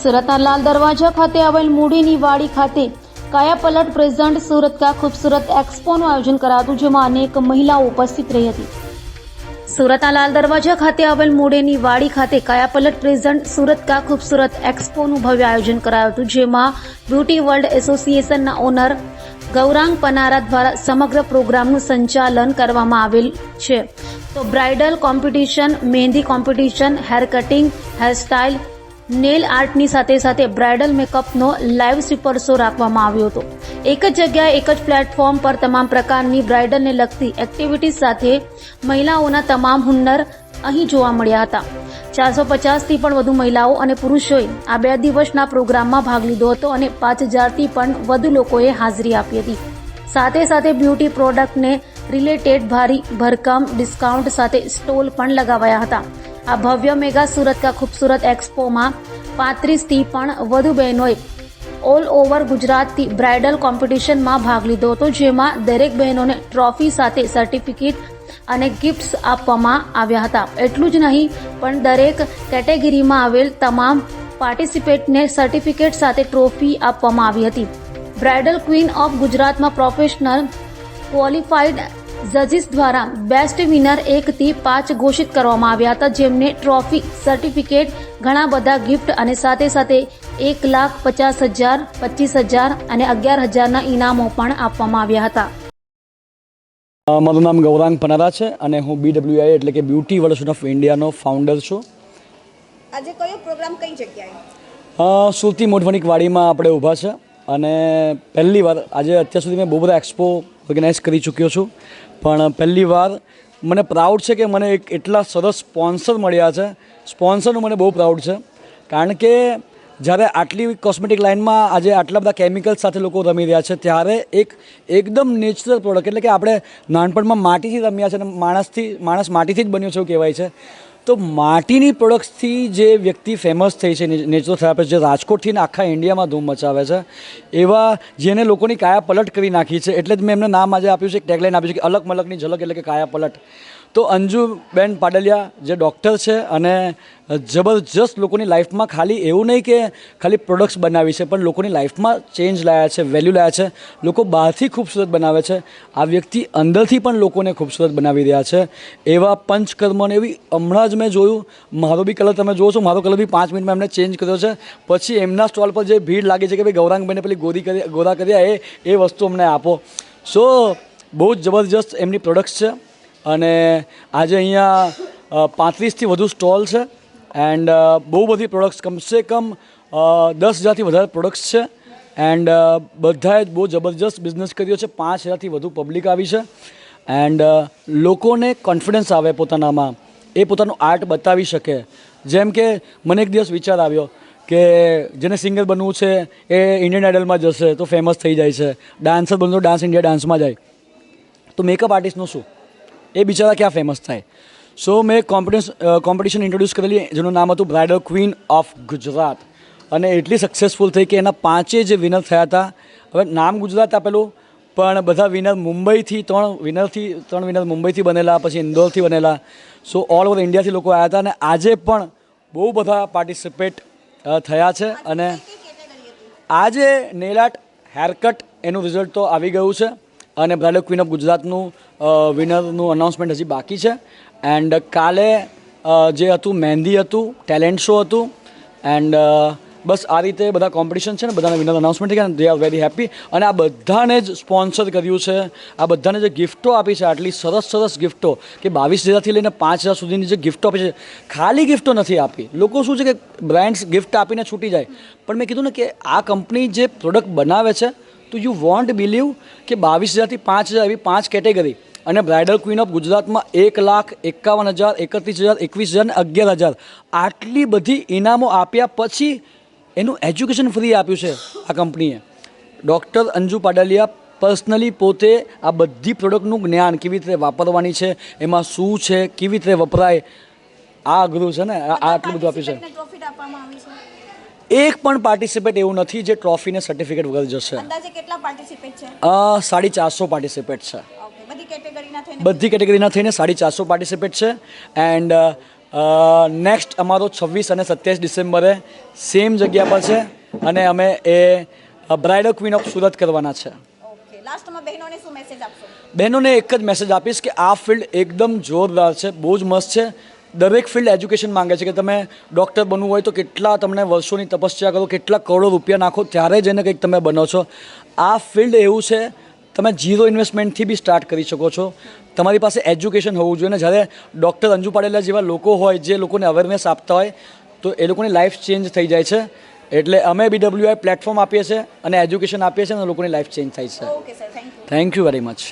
સુરતના લાલ દરવાજા ખાતે આવેલ મૂડીની વાડી ખાતે કાયાપલટ પ્રેઝન્ટ સુરત કા ખૂબસૂરત એક્સપોનું આયોજન કરાયું, જેમાં અનેક મહિલાઓ ઉપસ્થિત રહી હતી. સુરતના લાલ દરવાજા ખાતે આવેલ મૂડીની વાડી ખાતે કાયાપલટ પ્રેઝન્ટ સુરત કા ખૂબસૂરત એક્સપોનું ભવ્ય આયોજન કરાયું હતું, જેમાં બ્યુટી વર્લ્ડ એસોસિએશનના ઓનર ગૌરાંગ પનારા દ્વારા સમગ્ર પ્રોગ્રામનું સંચાલન કરવામાં આવેલ છે. તો bridal competition, mehndi competition, hair cutting, hairstyle, nail આર્ટની સાથે સાથે બ્રાઇડલ મેકઅપનો લાઈવ સ્વીપર શો રાખવામાં આવ્યો હતો. એક જ જગ્યાએ એક જ પ્લેટફોર્મ પર તમામ પ્રકારની બ્રાઇડલને લગતી એક્ટિવિટીઝ સાથે મહિલાઓના તમામ હુન્નર અહીં જોવા મળ્યા હતા. 450થી પણ વધુ મહિલાઓ અને પુરુષોએ આ 2 દિવસના પ્રોગ્રામમાં ભાગ લીધો હતો અને 5000થી પણ વધુ લોકોએ હાજરી આપી હતી. સાથે સાથે બ્યુટી પ્રોડક્ટને રિલેટેડ ભારી ભરકમ ડિસ્કાઉન્ટ સાથે સ્ટોલ પણ લગાવાયા હતા. આ ભવ્ય મેગા સુરત કા ખૂબસૂરત એક્સપોમાં 35થી પણ વધુ બહેનોએ ઓલ ઓવર ગુજરાતથી બ્રાઇડલ કોમ્પિટિશનમાં ભાગ લીધો હતો, જેમાં દરેક બહેનોને ટ્રોફી સાથે સર્ટિફિકેટ અને ગિફ્ટ્સ આપવામાં આવ્યા હતા. એટલું જ નહીં પણ દરેક કેટેગરીમાં આવેલ તમામ પાર્ટિસિપેન્ટને સર્ટિફિકેટ સાથે ટ્રોફી આપવામાં આવી હતી. બ્રાઇડલ ક્વીન ઓફ ગુજરાતમાં પ્રોફેશનલ ક્વોલિફાઈડ જજીસ દ્વારા બેસ્ટ વિનર 1 થી 5 ઘોષિત કરવામાં આવ્યા હતા, જેમને ટ્રોફી, સર્ટિફિકેટ, ઘણા બધા ગિફ્ટ અને સાથે સાથે 1,50,000, 25,000 અને 11,000ના ઇનામો પણ આપવામાં આવ્યા હતા. મારું નામ ગૌરાંગ પનારા છે અને હું BWI એટલે કે બ્યુટી વર્લ્ડ ઓફ ઇન્ડિયાનો ફાઉન્ડર છું. આજે કયો પ્રોગ્રામ કઈ જગ્યાએ? સુરતી મોઢવણિક વાડીમાં આપણે ઊભા છે અને પહેલી વાર આજે અત્યાર સુધી મેં બહુ બધા એક્સપો ઓર્ગેનાઇઝ કરી ચૂક્યો છું, પણ પહેલી વાર મને પ્રાઉડ છે કે મને એટલા સરસ સ્પોન્સર મળ્યા છે. સ્પોન્સરનું મને બહુ પ્રાઉડ છે, કારણ કે જ્યારે આટલી કોસ્મેટિક લાઇનમાં આજે આટલા બધા કેમિકલ્સ સાથે લોકો રમી રહ્યા છે, ત્યારે એકદમ નેચરલ પ્રોડક્ટ, એટલે કે આપણે નાનપણમાં માટીથી રમ્યા છે અને માણસ માટીથી જ બન્યો છે એવું કહેવાય છે. તો માટીની પ્રોડક્ટ્સથી જે વ્યક્તિ ફેમસ થઈ છે, નેચરોથેરાપિસ્ટ, જે રાજકોટથી આખા ઇન્ડિયામાં ધૂમ મચાવે છે, એવા જેને લોકોની કાયા પલટ કરી નાખી છે, એટલે જ મેં એમને નામ આજે આપ્યું છે, એક ટેગલાઇન આપ્યું છે કે અલગ મલકની ઝલક, એટલે કે કાયા પલટ. તો અંજુબેન પાડલિયા જે ડૉક્ટર છે અને જબરજસ્ત લોકોની લાઈફમાં ખાલી એવું નહીં કે ખાલી પ્રોડક્ટ્સ બનાવી છે, પણ લોકોની લાઈફમાં ચેન્જ લાવ્યા છે, વેલ્યુ લાવ્યા છે. લોકો બહારથી ખૂબસૂરત બનાવે છે, આ વ્યક્તિ અંદરથી પણ લોકોને ખૂબસૂરત બનાવી રહ્યા છે. એવા પંચકર્મને એવી હમણાં જ મેં જોયું, મારો બી કલર તમે જોવો છો, મારો કલર બી 5 મિનિટમાં એમને ચેન્જ કર્યો છે. પછી એમના સ્ટોલ પર જે ભીડ લાગી છે કે ભાઈ ગૌરાંગભાઈને પેલી ગોરા કર્યા એ વસ્તુ અમને આપો. સો બહુ જ જબરજસ્ત એમની પ્રોડક્ટ્સ છે અને આજે અહીંયા 35થી વધુ સ્ટોલ છે એન્ડ બહુ બધી પ્રોડક્ટ્સ, કમસે કમ 10,000થી વધારે પ્રોડક્ટ્સ છે એન્ડ બધાએ બહુ જબરજસ્ત બિઝનેસ કર્યો છે. 5,000થી વધુ પબ્લિક આવી છે એન્ડ લોકોને કોન્ફિડન્સ આવે પોતાનામાં, એ પોતાનું આર્ટ બતાવી શકે. જેમ કે મને એક દિવસ વિચાર આવ્યો કે જેને સિંગર બનવું છે એ ઇન્ડિયન આઇડલમાં જશે તો ફેમસ થઈ જાય છે, ડાન્સર બનવું તો ડાન્સ ઇન્ડિયા ડાન્સમાં જાય, તો મેકઅપ આર્ટિસ્ટનું શું, એ બિચારા ક્યાં ફેમસ થાય? સો મેં કોમ્પિટિશન ઇન્ટ્રોડ્યુસ કરેલી, જેનું નામ હતું બ્રાઇડલ ક્વીન ઓફ ગુજરાત, અને એટલી સક્સેસફુલ થઈ કે એના 5 જે વિનર થયા હતા. હવે નામ ગુજરાત આપેલું, પણ બધા વિનર મુંબઈથી, 3 વિનર મુંબઈથી બનેલા, પછી ઇન્દોરથી બનેલા. સો ઓલ ઓવર ઇન્ડિયાથી લોકો આવ્યા હતા અને આજે પણ બહુ બધા પાર્ટિસિપેટ થયા છે. અને આજે નેલ આર્ટ, હેરકટ એનું રિઝલ્ટ તો આવી ગયું છે અને બ્રાઇડલ ક્વીન ઓફ ગુજરાતનું વિનરનું અનાઉન્સમેન્ટ હજી બાકી છે. એન્ડ કાલે જે હતું મહેંદી હતું, ટેલેન્ટ શો હતું એન્ડ બસ આ રીતે બધા કોમ્પિટિશન છે ને બધાના વિનર અનાઉન્સમેન્ટ થઈ ગયા. They are very happy. અને આ બધાને જ સ્પોન્સર કર્યું છે, આ બધાને જે ગિફ્ટો આપી છે, આટલી સરસ ગિફ્ટો કે 22,000થી લઈને 5,000 સુધીની જે ગિફ્ટો આપી છે, ખાલી ગિફ્ટો નથી આપી. લોકો શું છે કે બ્રાન્ડ્સ ગિફ્ટ આપીને છૂટી જાય, પણ મેં કીધું ને કે આ કંપની જે પ્રોડક્ટ બનાવે છે, તો યુ વોન્ટ બિલીવ કે 22,000થી 5,000 એવી 5 કેટેગરી અને બ્રાઇડલ ક્વીન ઓફ ગુજરાતમાં 1,51,000, 31,000, 21,000 ને 11,000 આટલી બધી ઇનામો આપ્યા પછી એનું એજ્યુકેશન ફ્રી આપ્યું છે આ કંપનીએ. ડૉક્ટર અંજુ પાડલિયા પર્સનલી પોતે આ બધી પ્રોડક્ટનું જ્ઞાન કેવી રીતે વાપરવાની છે, એમાં શું છે, કેવી રીતે વપરાય, આ અઘરું છે ને, આ આટલું બધું આપ્યું છે. એક પણ પાર્ટિસિપેટ એવું નથી જે ટ્રોફીને સર્ટિફિકેટ વગર જશે. અંદાજે કેટલા પાર્ટિસિપેટ છે? 450 પાર્ટિસિપેટ છે. બધી કેટેગરીના થઈને 450 પાર્ટિસિપેટ છે એન્ડ નેક્સ્ટ અમારો 26 અને 27 ડિસેમ્બરે સેમ જગ્યા પર છે અને અમે એ બ્રાઇડલ ક્વીન ઓફ સુરત કરવાના છે. ઓકે લાસ્ટમાં બહેનોને શું મેસેજ આપશો? બહેનોને એક જ મેસેજ આપીશ કે આ ફિલ્ડ એકદમ જોરદાર છે, બહુ જ મસ્ત છે. દરેક ફિલ્ડ એજ્યુકેશન માંગે છે કે તમે ડૉક્ટર બનવું હોય તો કેટલા તમને વર્ષોની તપસ્યા કરો, કેટલા કરોડો રૂપિયા નાખો ત્યારે જઈને કંઈક તમે બનો છો. આ ફિલ્ડ એવું છે તમે ઝીરો ઇન્વેસ્ટમેન્ટથી બી સ્ટાર્ટ કરી શકો છો. તમારી પાસે એજ્યુકેશન હોવું જોઈએ ને જ્યારે ડૉક્ટર અંજુ પાડેલા જેવા લોકો હોય જે લોકોને અવેરનેસ આપતા હોય તો એ લોકોની લાઈફ ચેન્જ થઈ જાય છે. એટલે અમે BWI પ્લેટફોર્મ આપીએ છીએ અને એજ્યુકેશન આપીએ છીએ અને લોકોની લાઈફ ચેન્જ થાય છે. Okay sir, thank you. Thank you very much.